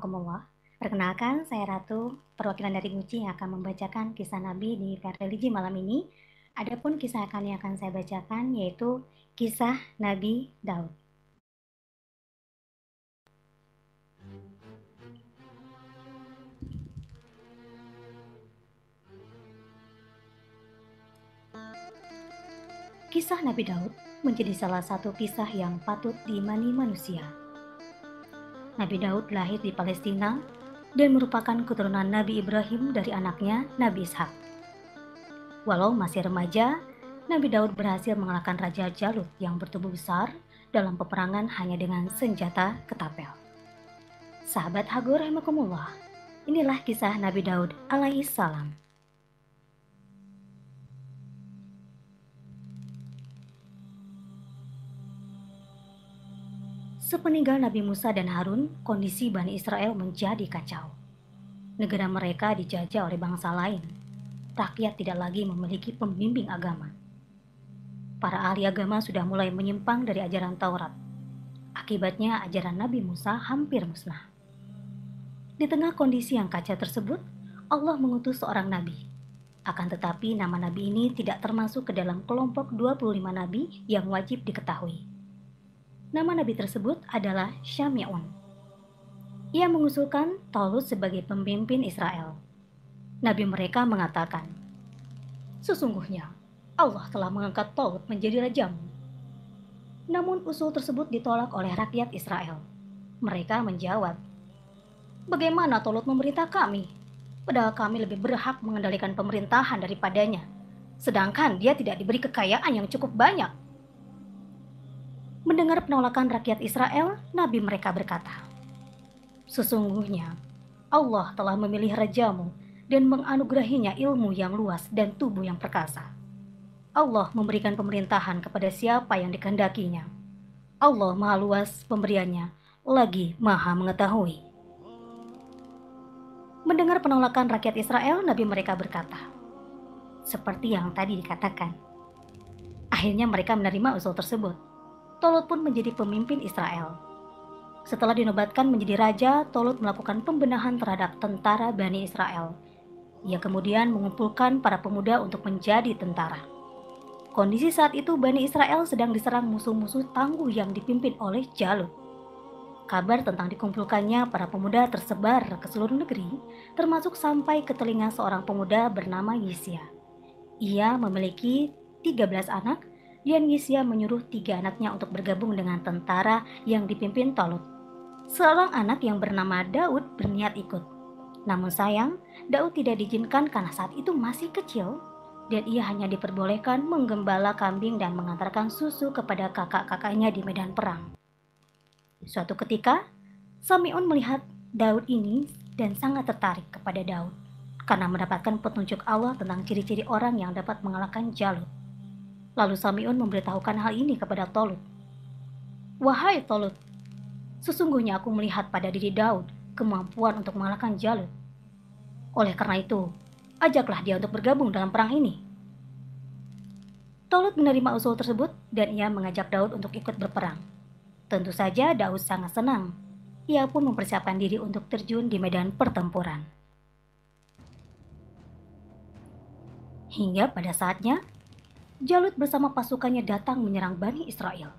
rahimakumullah. Perkenalkan, saya Ratu, perwakilan dari Guci yang akan membacakan kisah Nabi di Fair Religi malam ini. Adapun kisah yang akan saya bacakan yaitu kisah Nabi Daud. Kisah Nabi Daud menjadi salah satu kisah yang patut diimani manusia. Nabi Daud lahir di Palestina dan merupakan keturunan Nabi Ibrahim dari anaknya Nabi Ishak. Walau masih remaja, Nabi Daud berhasil mengalahkan Raja Jalut yang bertubuh besar dalam peperangan hanya dengan senjata ketapel. Sahabat Hagur rahimakumullah, inilah kisah Nabi Daud alaihi salam. Sepeninggal Nabi Musa dan Harun, kondisi Bani Israel menjadi kacau. Negara mereka dijajah oleh bangsa lain. Rakyat tidak lagi memiliki pembimbing agama. Para ahli agama sudah mulai menyimpang dari ajaran Taurat. Akibatnya ajaran Nabi Musa hampir musnah. Di tengah kondisi yang kacau tersebut, Allah mengutus seorang nabi. Akan tetapi nama nabi ini tidak termasuk ke dalam kelompok 25 nabi yang wajib diketahui. Nama nabi tersebut adalah Syami'un. Ia mengusulkan Talut sebagai pemimpin Israel. Nabi mereka mengatakan, "Sesungguhnya Allah telah mengangkat Talut menjadi rajamu." Namun usul tersebut ditolak oleh rakyat Israel. Mereka menjawab, "Bagaimana Talut memerintah kami? Padahal kami lebih berhak mengendalikan pemerintahan daripadanya. Sedangkan dia tidak diberi kekayaan yang cukup banyak." Mendengar penolakan rakyat Israel, Nabi mereka berkata, "Sesungguhnya Allah telah memilih rajamu dan menganugerahinya ilmu yang luas dan tubuh yang perkasa. Allah memberikan pemerintahan kepada siapa yang dikehendakinya. Allah maha luas pemberiannya, lagi maha mengetahui." Mendengar penolakan rakyat Israel, Nabi mereka berkata, seperti yang tadi dikatakan. Akhirnya mereka menerima usul tersebut. Talut pun menjadi pemimpin Israel. Setelah dinobatkan menjadi raja, Talut melakukan pembenahan terhadap tentara Bani Israel. Ia kemudian mengumpulkan para pemuda untuk menjadi tentara. Kondisi saat itu Bani Israel sedang diserang musuh-musuh tangguh yang dipimpin oleh Jalut. Kabar tentang dikumpulkannya para pemuda tersebar ke seluruh negeri, termasuk sampai ke telinga seorang pemuda bernama Yisya. Ia memiliki 13 anak, dan Yisya menyuruh 3 anaknya untuk bergabung dengan tentara yang dipimpin Talut. Seorang anak yang bernama Daud berniat ikut. Namun sayang, Daud tidak diizinkan karena saat itu masih kecil, dan ia hanya diperbolehkan menggembala kambing dan mengantarkan susu kepada kakak-kakaknya di medan perang. Suatu ketika, Syami'un melihat Daud ini dan sangat tertarik kepada Daud karena mendapatkan petunjuk Allah tentang ciri-ciri orang yang dapat mengalahkan Jalut. Lalu Syami'un memberitahukan hal ini kepada Talut. "Wahai Talut, sesungguhnya aku melihat pada diri Daud kemampuan untuk mengalahkan Jalut. Oleh karena itu, ajaklah dia untuk bergabung dalam perang ini." Talut menerima usul tersebut dan ia mengajak Daud untuk ikut berperang. Tentu saja Daud sangat senang. Ia pun mempersiapkan diri untuk terjun di medan pertempuran. Hingga pada saatnya, Jalut bersama pasukannya datang menyerang Bani Israel.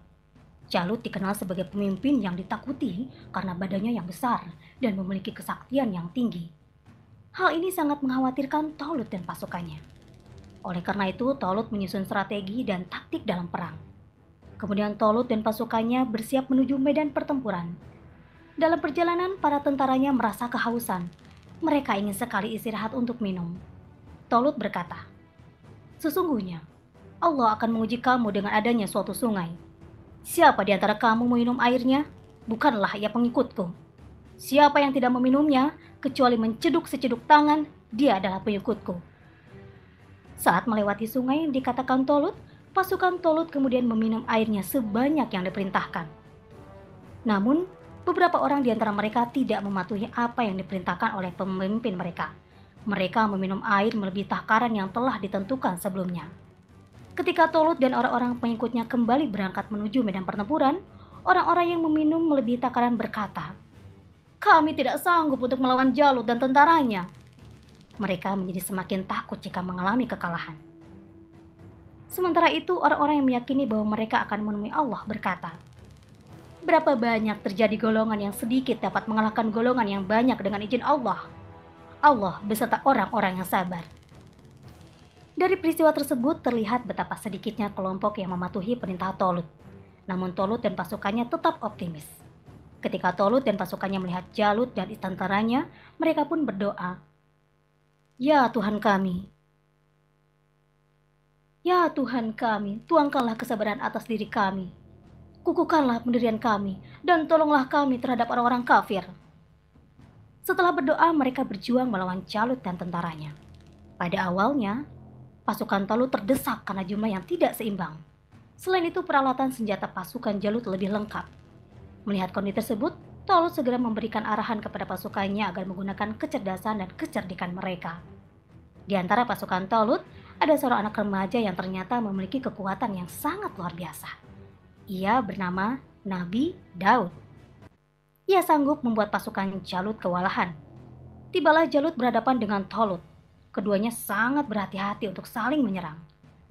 Jalut dikenal sebagai pemimpin yang ditakuti karena badannya yang besar dan memiliki kesaktian yang tinggi. Hal ini sangat mengkhawatirkan Talut dan pasukannya. Oleh karena itu, Talut menyusun strategi dan taktik dalam perang. Kemudian Talut dan pasukannya bersiap menuju medan pertempuran. Dalam perjalanan, para tentaranya merasa kehausan. Mereka ingin sekali istirahat untuk minum. Talut berkata, "Sesungguhnya Allah akan menguji kamu dengan adanya suatu sungai. Siapa di antara kamu meminum airnya, bukanlah ia pengikutku. Siapa yang tidak meminumnya, kecuali menceduk seceduk tangan, dia adalah pengikutku." Saat melewati sungai yang dikatakan Talut, pasukan Talut kemudian meminum airnya sebanyak yang diperintahkan. Namun, beberapa orang di antara mereka tidak mematuhi apa yang diperintahkan oleh pemimpin mereka. Mereka meminum air melebihi takaran yang telah ditentukan sebelumnya. Ketika Talut dan orang-orang pengikutnya kembali berangkat menuju medan pertempuran, orang-orang yang meminum melebihi takaran berkata, Kami tidak sanggup untuk melawan Jalut dan tentaranya. Mereka menjadi semakin takut jika mengalami kekalahan. Sementara itu, orang-orang yang meyakini bahwa mereka akan menemui Allah berkata, berapa banyak terjadi golongan yang sedikit dapat mengalahkan golongan yang banyak dengan izin Allah. Allah beserta orang-orang yang sabar. Dari peristiwa tersebut terlihat betapa sedikitnya kelompok yang mematuhi perintah Tolut. Namun Tolut dan pasukannya tetap optimis. Ketika Tolut dan pasukannya melihat Jalut dan tentaranya, mereka pun berdoa, Ya Tuhan kami, Ya Tuhan kami, tuangkanlah kesabaran atas diri kami. Kukuhkanlah pendirian kami, dan tolonglah kami terhadap orang-orang kafir. Setelah berdoa, mereka berjuang melawan Jalut dan tentaranya. Pada awalnya, pasukan Tolut terdesak karena jumlah yang tidak seimbang. Selain itu, peralatan senjata pasukan Jalut lebih lengkap. Melihat kondisi tersebut, Tolut segera memberikan arahan kepada pasukannya agar menggunakan kecerdasan dan kecerdikan mereka. Di antara pasukan Tolut, ada seorang anak remaja yang ternyata memiliki kekuatan yang sangat luar biasa. Ia bernama Nabi Daud. Ia sanggup membuat pasukan Jalut kewalahan. Tibalah Jalut berhadapan dengan Tolut. Keduanya sangat berhati-hati untuk saling menyerang.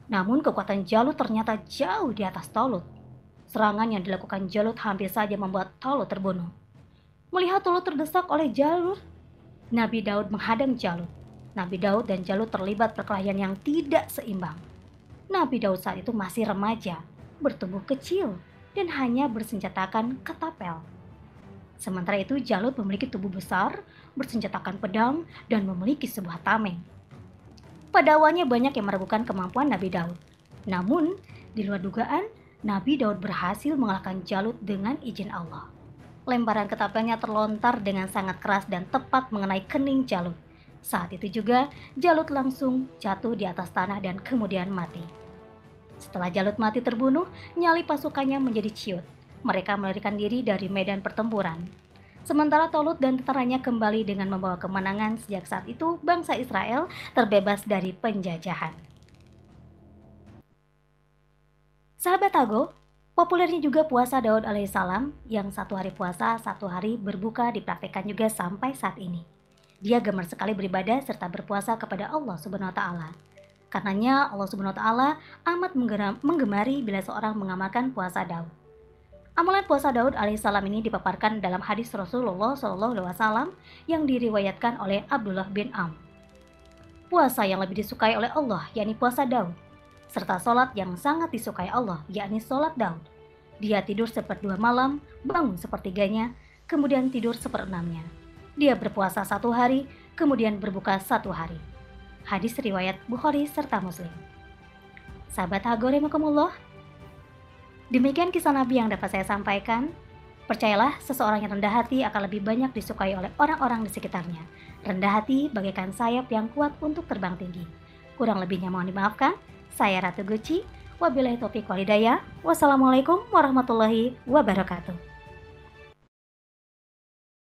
Namun kekuatan Jalut ternyata jauh di atas Tolut. Serangan yang dilakukan Jalut hampir saja membuat Tolut terbunuh. Melihat Tolut terdesak oleh Jalut, Nabi Daud menghadang Jalut. Nabi Daud dan Jalut terlibat perkelahian yang tidak seimbang. Nabi Daud saat itu masih remaja, bertubuh kecil, dan hanya bersenjatakan ketapel. Sementara itu Jalut memiliki tubuh besar, bersenjatakan pedang, dan memiliki sebuah tameng. Pada awalnya banyak yang meragukan kemampuan Nabi Daud. Namun, di luar dugaan, Nabi Daud berhasil mengalahkan Jalut dengan izin Allah. Lemparan ketapelnya terlontar dengan sangat keras dan tepat mengenai kening Jalut. Saat itu juga, Jalut langsung jatuh di atas tanah dan kemudian mati. Setelah Jalut mati terbunuh, nyali pasukannya menjadi ciut. Mereka melarikan diri dari medan pertempuran. Sementara Tolut dan tentaranya kembali dengan membawa kemenangan. Sejak saat itu, bangsa Israel terbebas dari penjajahan. Sahabat Ago, populernya juga puasa Daud alaihissalam yang satu hari puasa, satu hari berbuka dipraktekkan juga sampai saat ini. Dia gemar sekali beribadah serta berpuasa kepada Allah Subhanahu wa Ta'ala. Karenanya Allah Subhanahu wa Ta'ala amat menggemari bila seorang mengamalkan puasa Daud. Amalan puasa Daud alaihissalam ini dipaparkan dalam hadis Rasulullah SAW yang diriwayatkan oleh Abdullah bin Amr. Puasa yang lebih disukai oleh Allah, yakni puasa Daud, serta sholat yang sangat disukai Allah, yakni sholat Daud. Dia tidur sepertiga malam, bangun sepertiganya, kemudian tidur seperenamnya. Dia berpuasa satu hari, kemudian berbuka satu hari. Hadis riwayat Bukhari serta Muslim. Sahabat Hago rahimakumullah, demikian kisah Nabi yang dapat saya sampaikan. Percayalah, seseorang yang rendah hati akan lebih banyak disukai oleh orang-orang di sekitarnya. Rendah hati bagaikan sayap yang kuat untuk terbang tinggi. Kurang lebihnya mohon dimaafkan. Saya Ratu Guci. Wabillahi taufiq wal hidayah. Wassalamualaikum warahmatullahi wabarakatuh.